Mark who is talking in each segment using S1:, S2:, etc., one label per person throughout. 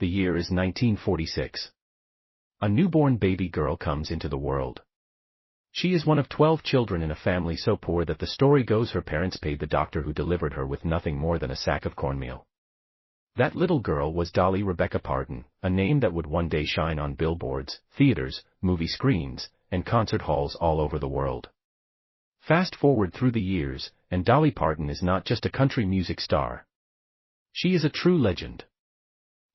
S1: The year is 1946. A newborn baby girl comes into the world. She is one of 12 children in a family so poor that the story goes her parents paid the doctor who delivered her with nothing more than a sack of cornmeal. That little girl was Dolly Rebecca Parton, a name that would one day shine on billboards, theaters, movie screens, and concert halls all over the world. Fast forward through the years, and Dolly Parton is not just a country music star. She is a true legend.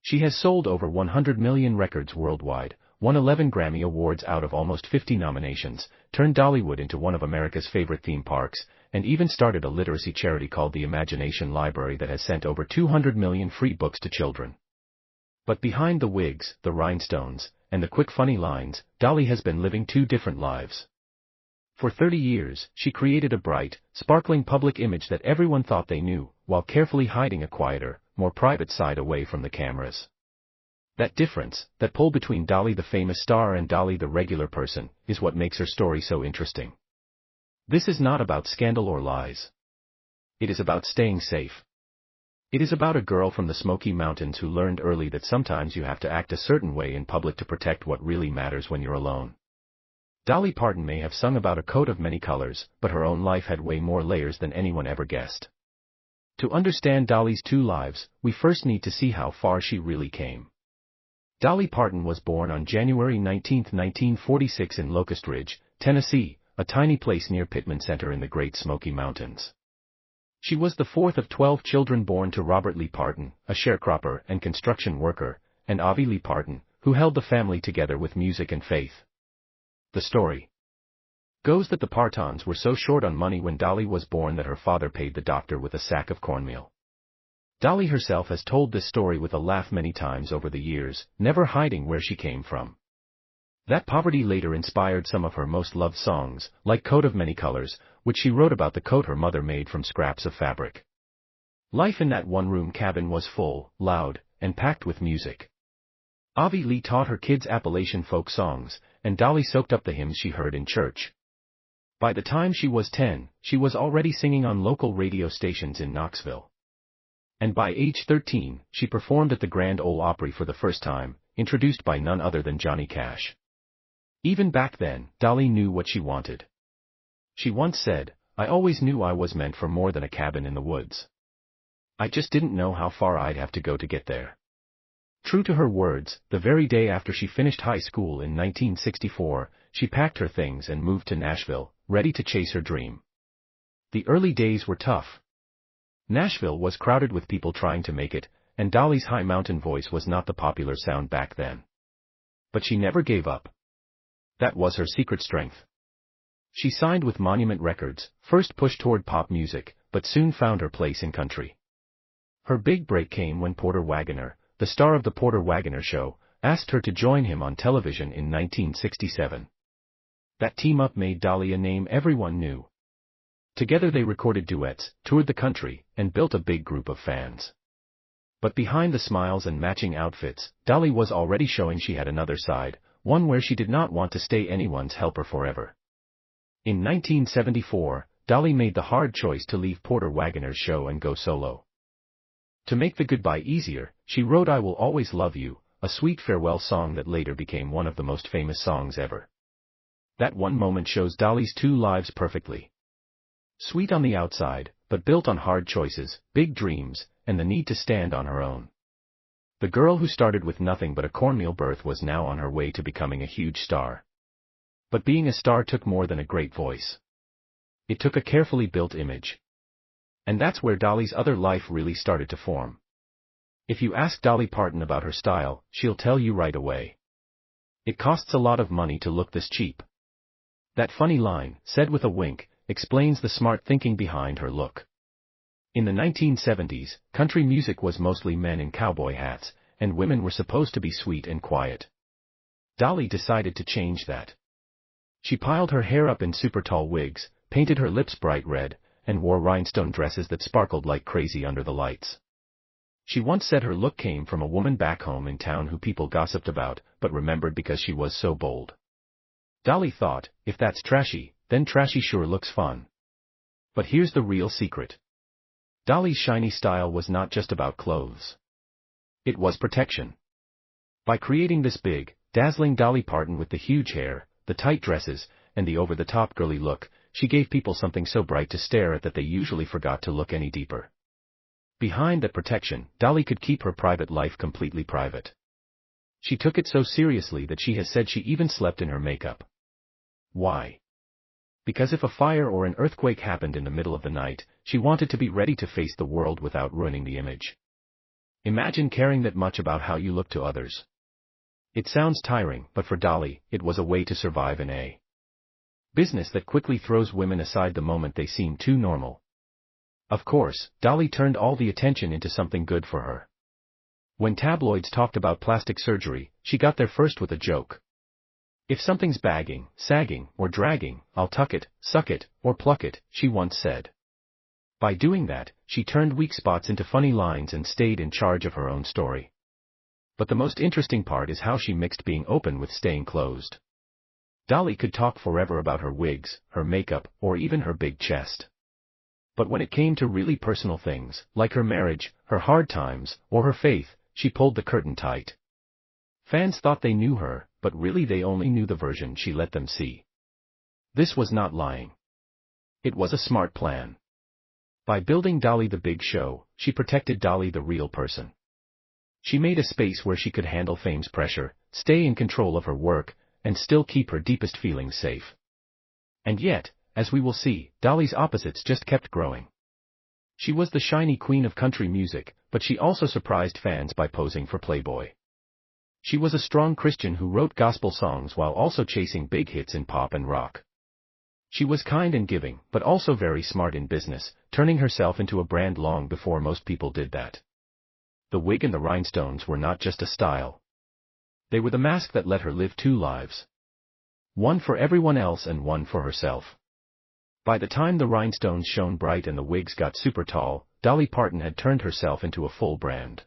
S1: She has sold over 100 million records worldwide, won 11 Grammy Awards out of almost 50 nominations, turned Dollywood into one of America's favorite theme parks, and even started a literacy charity called the Imagination Library that has sent over 200 million free books to children. But behind the wigs, the rhinestones, and the quick funny lines, Dolly has been living two different lives. For 30 years, she created a bright, sparkling public image that everyone thought they knew, while carefully hiding a quieter, more private side away from the cameras. That difference, that pull between Dolly the famous star and Dolly the regular person, is what makes her story so interesting. This is not about scandal or lies. It is about staying safe. It is about a girl from the Smoky Mountains who learned early that sometimes you have to act a certain way in public to protect what really matters when you're alone. Dolly Parton may have sung about a coat of many colors, but her own life had way more layers than anyone ever guessed. To understand Dolly's two lives, we first need to see how far she really came. Dolly Parton was born on January 19, 1946 in Locust Ridge, Tennessee, a tiny place near Pittman Center in the Great Smoky Mountains. She was the fourth of 12 children born to Robert Lee Parton, a sharecropper and construction worker, and Avi Lee Parton, who held the family together with music and faith. The story goes that the Partons were so short on money when Dolly was born that her father paid the doctor with a sack of cornmeal. Dolly herself has told this story with a laugh many times over the years, never hiding where she came from. That poverty later inspired some of her most loved songs, like Coat of Many Colors, which she wrote about the coat her mother made from scraps of fabric. Life in that one-room cabin was full, loud, and packed with music. Avi Lee taught her kids Appalachian folk songs, and Dolly soaked up the hymns she heard in church. By the time she was 10, she was already singing on local radio stations in Knoxville. And by age 13, she performed at the Grand Ole Opry for the first time, introduced by none other than Johnny Cash. Even back then, Dolly knew what she wanted. She once said, "I always knew I was meant for more than a cabin in the woods. I just didn't know how far I'd have to go to get there." True to her words, the very day after she finished high school in 1964, she packed her things and moved to Nashville, ready to chase her dream. The early days were tough. Nashville was crowded with people trying to make it, and Dolly's high mountain voice was not the popular sound back then. But she never gave up. That was her secret strength. She signed with Monument Records, first pushed toward pop music, but soon found her place in country. Her big break came when Porter Wagoner, the star of The Porter Wagoner Show, asked her to join him on television in 1967. That team-up made Dolly a name everyone knew. Together they recorded duets, toured the country, and built a big group of fans. But behind the smiles and matching outfits, Dolly was already showing she had another side, one where she did not want to stay anyone's helper forever. In 1974, Dolly made the hard choice to leave Porter Wagoner's show and go solo. To make the goodbye easier, she wrote "I Will Always Love You," a sweet farewell song that later became one of the most famous songs ever. That one moment shows Dolly's two lives perfectly. Sweet on the outside, but built on hard choices, big dreams, and the need to stand on her own. The girl who started with nothing but a cornmeal birth was now on her way to becoming a huge star. But being a star took more than a great voice. It took a carefully built image. And that's where Dolly's other life really started to form. If you ask Dolly Parton about her style, she'll tell you right away. It costs a lot of money to look this cheap. That funny line, said with a wink, explains the smart thinking behind her look. In the 1970s, country music was mostly men in cowboy hats, and women were supposed to be sweet and quiet. Dolly decided to change that. She piled her hair up in super tall wigs, painted her lips bright red, and wore rhinestone dresses that sparkled like crazy under the lights. She once said her look came from a woman back home in town who people gossiped about, but remembered because she was so bold. Dolly thought, if that's trashy, then trashy sure looks fun. But here's the real secret. Dolly's shiny style was not just about clothes. It was protection. By creating this big, dazzling Dolly Parton with the huge hair, the tight dresses, and the over-the-top girly look, she gave people something so bright to stare at that they usually forgot to look any deeper. Behind that protection, Dolly could keep her private life completely private. She took it so seriously that she has said she even slept in her makeup. Why? Because if a fire or an earthquake happened in the middle of the night, she wanted to be ready to face the world without ruining the image. Imagine caring that much about how you look to others. It sounds tiring, but for Dolly, it was a way to survive in a business that quickly throws women aside the moment they seem too normal. Of course, Dolly turned all the attention into something good for her. When tabloids talked about plastic surgery, she got there first with a joke. If something's bagging, sagging, or dragging, I'll tuck it, suck it, or pluck it, she once said. By doing that, she turned weak spots into funny lines and stayed in charge of her own story. But the most interesting part is how she mixed being open with staying closed. Dolly could talk forever about her wigs, her makeup, or even her big chest. But when it came to really personal things, like her marriage, her hard times, or her faith, she pulled the curtain tight. Fans thought they knew her, but really they only knew the version she let them see. This was not lying. It was a smart plan. By building Dolly the big show, she protected Dolly the real person. She made a space where she could handle fame's pressure, stay in control of her work, and still keep her deepest feelings safe. And yet, as we will see, Dolly's opposites just kept growing. She was the shiny queen of country music, but she also surprised fans by posing for Playboy. She was a strong Christian who wrote gospel songs while also chasing big hits in pop and rock. She was kind and giving, but also very smart in business, turning herself into a brand long before most people did that. The wig and the rhinestones were not just a style. They were the mask that let her live two lives. One for everyone else and one for herself. By the time the rhinestones shone bright and the wigs got super tall, Dolly Parton had turned herself into a full brand.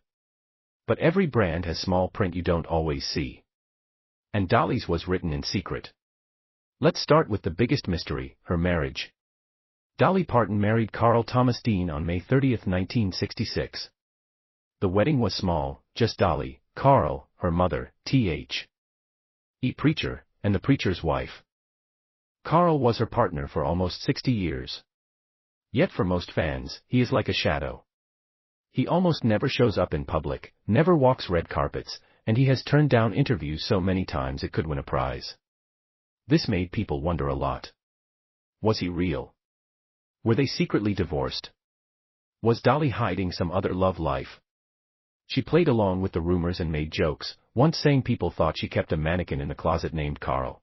S1: But every brand has small print you don't always see. And Dolly's was written in secret. Let's start with the biggest mystery, her marriage. Dolly Parton married Carl Thomas Dean on May 30, 1966. The wedding was small, just Dolly, Carl, her mother, Th. E. preacher, and the preacher's wife. Carl was her partner for almost 60 years. Yet for most fans, he is like a shadow. He almost never shows up in public, never walks red carpets, and he has turned down interviews so many times it could win a prize. This made people wonder a lot. Was he real? Were they secretly divorced? Was Dolly hiding some other love life? She played along with the rumors and made jokes, once saying people thought she kept a mannequin in the closet named Carl.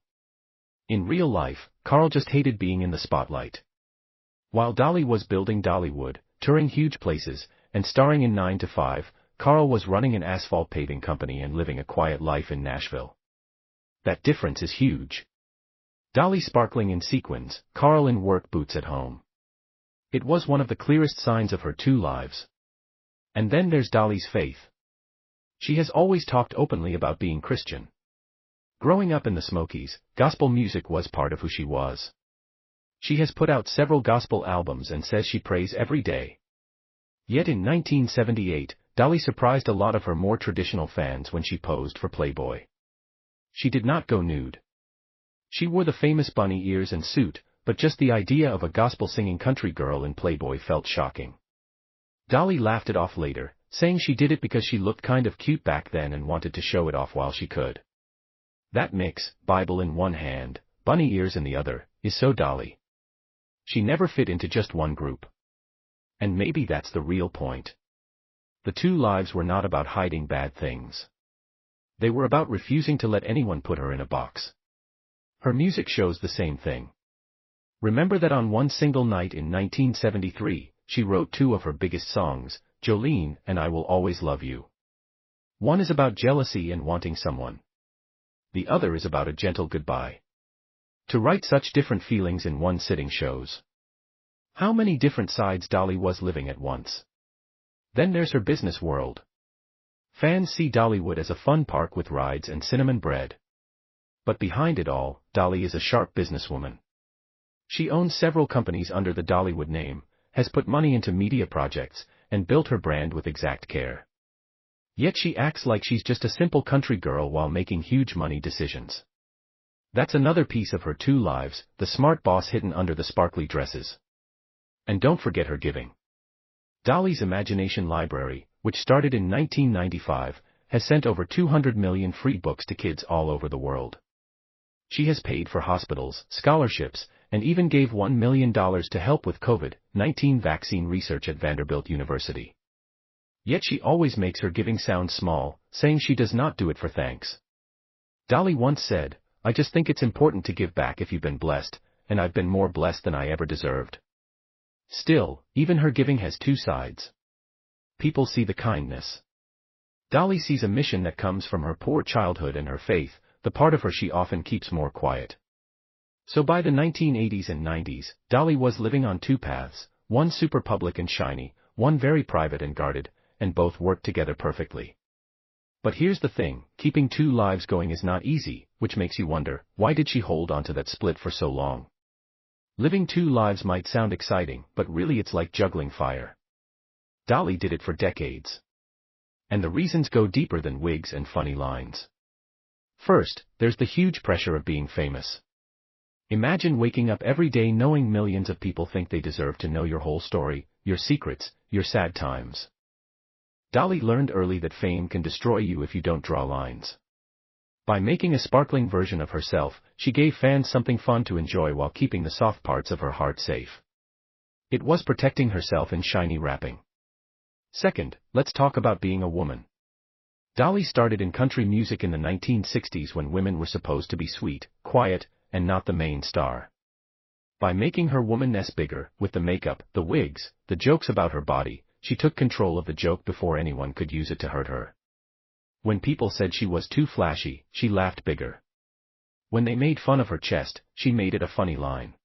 S1: In real life, Carl just hated being in the spotlight. While Dolly was building Dollywood, touring huge places, and starring in 9 to 5, Carl was running an asphalt paving company and living a quiet life in Nashville. That difference is huge. Dolly sparkling in sequins, Carl in work boots at home. It was one of the clearest signs of her two lives. And then there's Dolly's faith. She has always talked openly about being Christian. Growing up in the Smokies, gospel music was part of who she was. She has put out several gospel albums and says she prays every day. Yet in 1978, Dolly surprised a lot of her more traditional fans when she posed for Playboy. She did not go nude. She wore the famous bunny ears and suit, but just the idea of a gospel-singing country girl in Playboy felt shocking. Dolly laughed it off later, saying she did it because she looked kind of cute back then and wanted to show it off while she could. That mix, Bible in one hand, bunny ears in the other, is so Dolly. She never fit into just one group. And maybe that's the real point. The two lives were not about hiding bad things. They were about refusing to let anyone put her in a box. Her music shows the same thing. Remember that on one single night in 1973, she wrote two of her biggest songs, Jolene and I Will Always Love You. One is about jealousy and wanting someone. The other is about a gentle goodbye. To write such different feelings in one sitting shows how many different sides Dolly was living at once. Then there's her business world. Fans see Dollywood as a fun park with rides and cinnamon bread. But behind it all, Dolly is a sharp businesswoman. She owns several companies under the Dollywood name, has put money into media projects, and built her brand with exact care. Yet she acts like she's just a simple country girl while making huge money decisions. That's another piece of her two lives, the smart boss hidden under the sparkly dresses. And don't forget her giving. Dolly's Imagination Library, which started in 1995, has sent over 200 million free books to kids all over the world. She has paid for hospitals, scholarships, and even gave $1 million to help with COVID-19 vaccine research at Vanderbilt University. Yet she always makes her giving sound small, saying she does not do it for thanks. Dolly once said, "I just think it's important to give back if you've been blessed, and I've been more blessed than I ever deserved." Still, even her giving has two sides. People see the kindness. Dolly sees a mission that comes from her poor childhood and her faith, the part of her she often keeps more quiet. So by the 1980s and 90s, Dolly was living on two paths, one super public and shiny, one very private and guarded, and both worked together perfectly. But here's the thing, keeping two lives going is not easy, which makes you wonder, why did she hold on to that split for so long? Living two lives might sound exciting, but really it's like juggling fire. Dolly did it for decades. And the reasons go deeper than wigs and funny lines. First, there's the huge pressure of being famous. Imagine waking up every day knowing millions of people think they deserve to know your whole story, your secrets, your sad times. Dolly learned early that fame can destroy you if you don't draw lines. By making a sparkling version of herself, she gave fans something fun to enjoy while keeping the soft parts of her heart safe. It was protecting herself in shiny wrapping. Second, let's talk about being a woman. Dolly started in country music in the 1960s when women were supposed to be sweet, quiet, and not the main star. By making her womanness bigger, with the makeup, the wigs, the jokes about her body, she took control of the joke before anyone could use it to hurt her. When people said she was too flashy, she laughed bigger. When they made fun of her chest, she made it a funny line.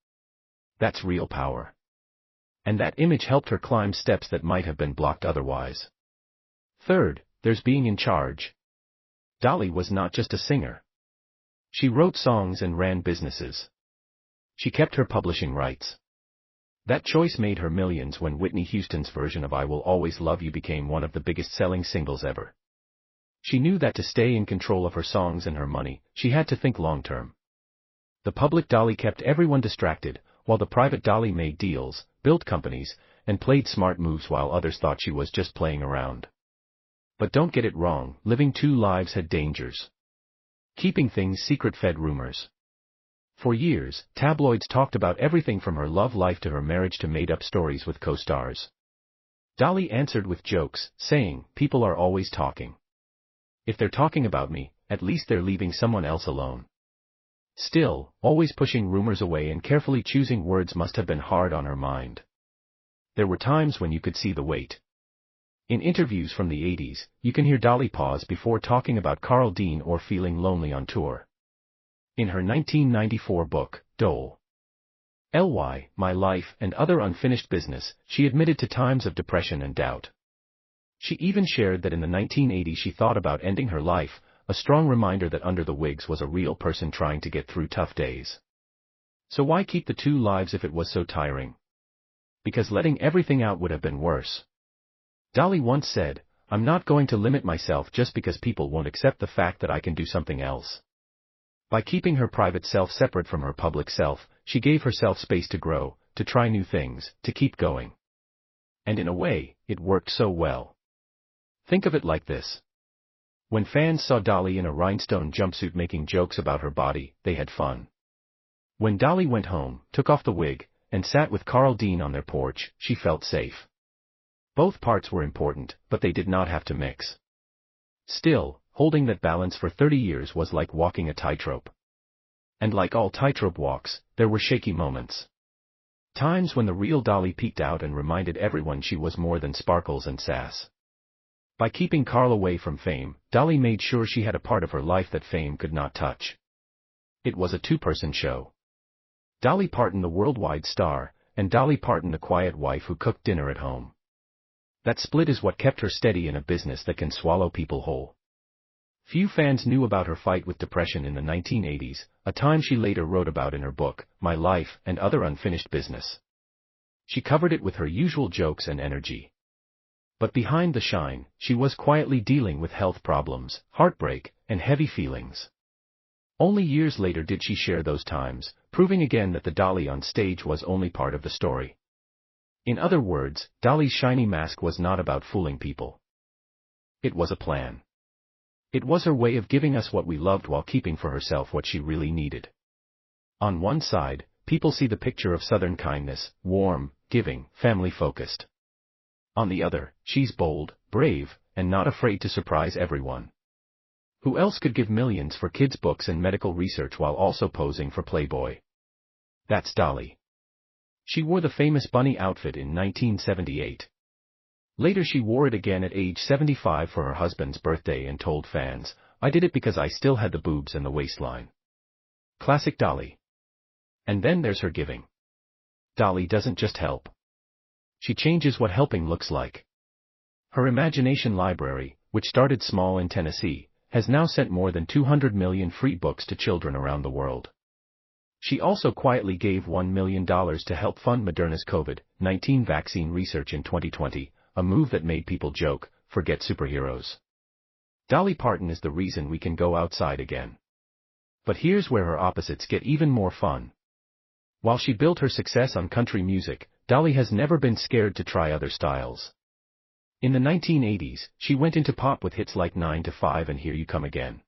S1: That's real power. And that image helped her climb steps that might have been blocked otherwise. Third, there's being in charge. Dolly was not just a singer. She wrote songs and ran businesses. She kept her publishing rights. That choice made her millions when Whitney Houston's version of I Will Always Love You became one of the biggest selling singles ever. She knew that to stay in control of her songs and her money, she had to think long-term. The public Dolly kept everyone distracted, while the private Dolly made deals, built companies, and played smart moves while others thought she was just playing around. But don't get it wrong, living two lives had dangers. Keeping things secret fed rumors. For years, tabloids talked about everything from her love life to her marriage to made-up stories with co-stars. Dolly answered with jokes, saying, "People are always talking. If they're talking about me, at least they're leaving someone else alone." Still, always pushing rumors away and carefully choosing words must have been hard on her mind. There were times when you could see the weight. In interviews from the 80s, you can hear Dolly pause before talking about Carl Dean or feeling lonely on tour. In her 1994 book, Dolly, My Life and Other Unfinished Business, she admitted to times of depression and doubt. She even shared that in the 1980s she thought about ending her life, a strong reminder that under the wigs was a real person trying to get through tough days. So why keep the two lives if it was so tiring? Because letting everything out would have been worse. Dolly once said, "I'm not going to limit myself just because people won't accept the fact that I can do something else." By keeping her private self separate from her public self, she gave herself space to grow, to try new things, to keep going. And in a way, it worked so well. Think of it like this. When fans saw Dolly in a rhinestone jumpsuit making jokes about her body, they had fun. When Dolly went home, took off the wig, and sat with Carl Dean on their porch, she felt safe. Both parts were important, but they did not have to mix. Still, holding that balance for 30 years was like walking a tightrope. And like all tightrope walks, there were shaky moments. Times when the real Dolly peeked out and reminded everyone she was more than sparkles and sass. By keeping Carl away from fame, Dolly made sure she had a part of her life that fame could not touch. It was a two-person show. Dolly Parton the worldwide star, and Dolly Parton the quiet wife who cooked dinner at home. That split is what kept her steady in a business that can swallow people whole. Few fans knew about her fight with depression in the 1980s, a time she later wrote about in her book, My Life and Other Unfinished Business. She covered it with her usual jokes and energy. But behind the shine, she was quietly dealing with health problems, heartbreak, and heavy feelings. Only years later did she share those times, proving again that the Dolly on stage was only part of the story. In other words, Dolly's shiny mask was not about fooling people. It was a plan. It was her way of giving us what we loved while keeping for herself what she really needed. On one side, people see the picture of Southern kindness, warm, giving, family-focused. On the other, she's bold, brave, and not afraid to surprise everyone. Who else could give millions for kids' books and medical research while also posing for Playboy? That's Dolly. She wore the famous bunny outfit in 1978. Later she wore it again at age 75 for her husband's birthday and told fans, "I did it because I still had the boobs and the waistline." Classic Dolly. And then there's her giving. Dolly doesn't just help. She changes what helping looks like. Her imagination library, which started small in Tennessee, has now sent more than 200 million free books to children around the world. She also quietly gave $1 million to help fund Moderna's COVID-19 vaccine research in 2020, a move that made people joke, "Forget superheroes." Dolly Parton is the reason we can go outside again. But here's where her opposites get even more fun. While she built her success on country music, Dolly has never been scared to try other styles. In the 1980s, she went into pop with hits like 9 to 5 and Here You Come Again.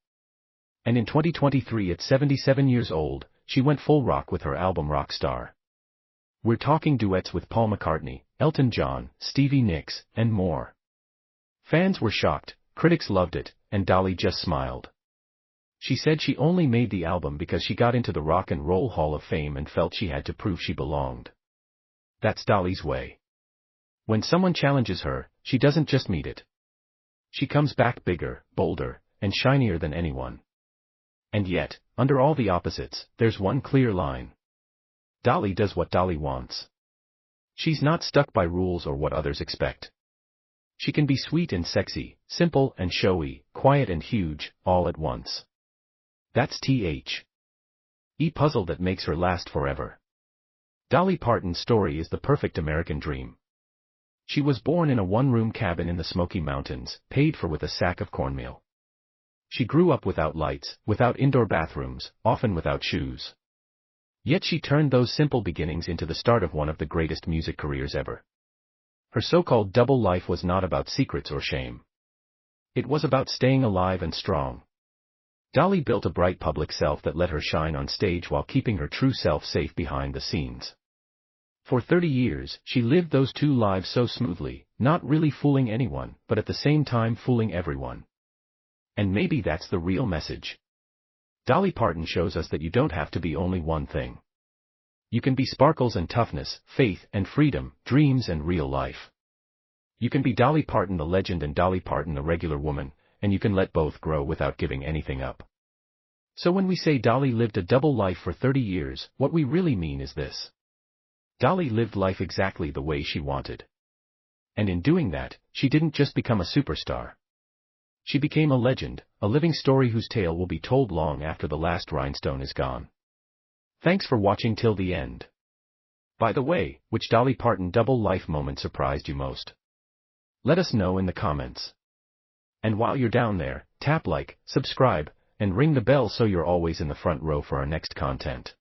S1: And in 2023 at 77 years old, she went full rock with her album Rockstar. We're talking duets with Paul McCartney, Elton John, Stevie Nicks, and more. Fans were shocked, critics loved it, and Dolly just smiled. She said she only made the album because she got into the Rock and Roll Hall of Fame and felt she had to prove she belonged. That's Dolly's way. When someone challenges her, she doesn't just meet it. She comes back bigger, bolder, and shinier than anyone. And yet, under all the opposites, there's one clear line. Dolly does what Dolly wants. She's not stuck by rules or what others expect. She can be sweet and sexy, simple and showy, quiet and huge, all at once. That's the puzzle that makes her last forever. Dolly Parton's story is the perfect American dream. She was born in a one-room cabin in the Smoky Mountains, paid for with a sack of cornmeal. She grew up without lights, without indoor bathrooms, often without shoes. Yet she turned those simple beginnings into the start of one of the greatest music careers ever. Her so-called double life was not about secrets or shame. It was about staying alive and strong. Dolly built a bright public self that let her shine on stage while keeping her true self safe behind the scenes. For 30 years, she lived those two lives so smoothly, not really fooling anyone, but at the same time fooling everyone. And maybe that's the real message. Dolly Parton shows us that you don't have to be only one thing. You can be sparkles and toughness, faith and freedom, dreams and real life. You can be Dolly Parton the legend and Dolly Parton the regular woman, and you can let both grow without giving anything up. So when we say Dolly lived a double life for 30 years, what we really mean is this. Dolly lived life exactly the way she wanted. And in doing that, she didn't just become a superstar. She became a legend, a living story whose tale will be told long after the last rhinestone is gone. Thanks for watching till the end. By the way, which Dolly Parton double life moment surprised you most? Let us know in the comments. And while you're down there, tap like, subscribe, and ring the bell so you're always in the front row for our next content.